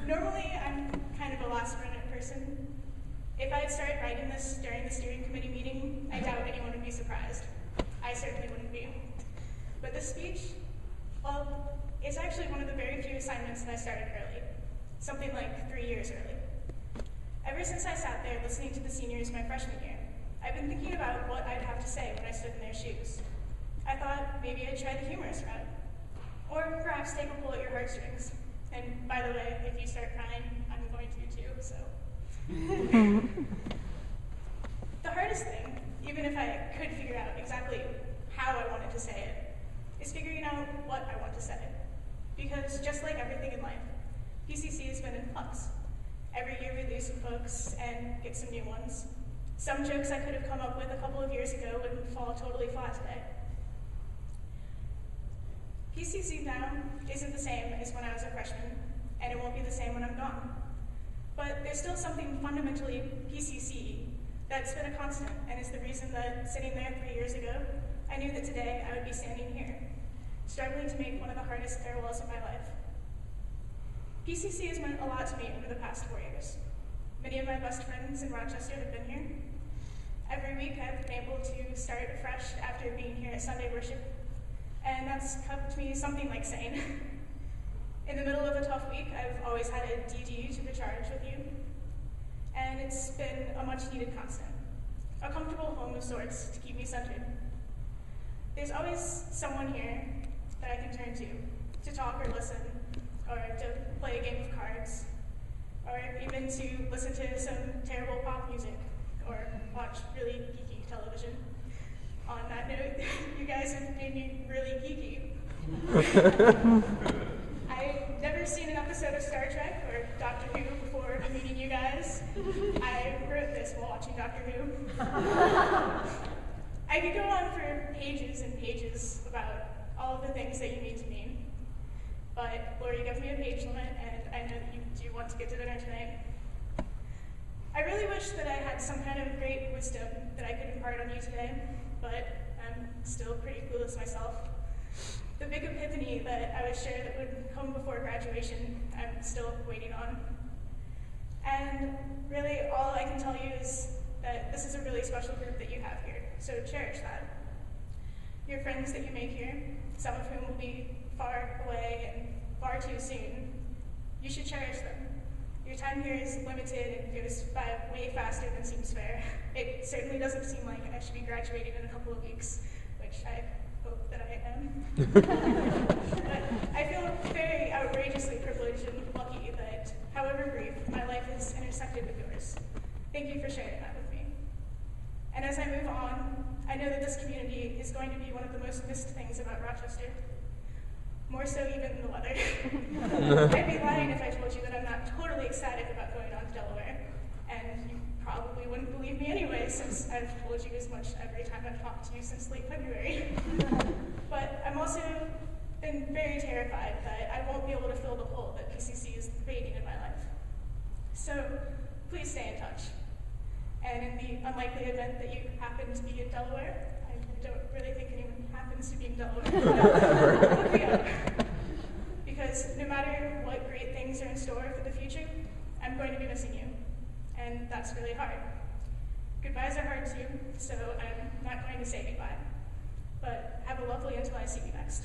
Normally, I'm kind of a last-minute person. If I had started writing this during the steering committee meeting, I doubt anyone would be surprised. I certainly wouldn't be. But this speech, well, it's actually one of the very few assignments that I started early, something like 3 years early. Ever since I sat there listening to the seniors my freshman year, I've been thinking about what I'd have to say when I stood in their shoes. I thought maybe I'd try the humorous route, or perhaps take a pull at your heartstrings. And by the way, if you start crying, I'm going to too, so. The hardest thing, even if I could figure out exactly how I wanted to say it, is figuring out what I want to say. Because just like everything in life, PCC has been in flux. Every year we lose some folks and get some new ones. Some jokes I could have come up with a couple of years ago would fall totally flat today. PCC now isn't the same as when I was a freshman, and it won't be the same when I'm gone. But there's still something fundamentally PCC that's been a constant, and is the reason that sitting there 3 years ago, I knew that today I would be standing here, struggling to make one of the hardest farewells of my life. PCC has meant a lot to me over the past 4 years. Many of my best friends in Rochester have been here. Every week I've been able to start afresh after being here at Sunday worship, and that's kept me something like sane. In the middle of a tough week, I've always had a DD to recharge with you, and it's been a much-needed constant, a comfortable home of sorts to keep me centered. There's always someone here that I can turn to talk or listen, or to play a game of cards, or even to listen to some terrible pop music, or watch really geeky television. On that note, you guys have made me really geeky. I've never seen an episode of Star Trek or Doctor Who before meeting you guys. I wrote this while watching Doctor Who. I could go on for pages and pages about all of the things that you mean to me, but Lori gave me a page limit, and I know that you do want to get to dinner tonight. I really wish that I had some kind of great wisdom that I could impart on you today, but I'm still pretty clueless myself. The big epiphany that I was sure that would come before graduation, I'm still waiting on. And really, all I can tell you is that this is a really special group that you have here, so cherish that. Your friends that you make here, some of whom will be far away and far too soon, you should cherish them. Your time here is limited and goes by way faster than seems fair. It certainly doesn't seem like I should be graduating in a couple of weeks, which I hope that I am. But I feel very outrageously privileged and lucky that, however brief, my life has intersected with yours. Thank you for sharing that with me. And as I move on, I know that this community is going to be one of the most missed things about Rochester. More so even than the weather. I'd be lying if I told you that I'm not totally excited about going on to Delaware. And you probably wouldn't believe me anyway, since I've told you as much every time I've talked to you since late February. But I'm also been very terrified that I won't be able to fill the hole that PCC is creating in my life. So please stay in touch. And in the unlikely event that you happen to be in Delaware, I don't really think anyone happens to be in Delaware, but look me up. Because no matter what great things are in store for the future, I'm going to be missing you. And that's really hard. Goodbyes are hard too, so I'm not going to say goodbye. But have a lovely until I see you next.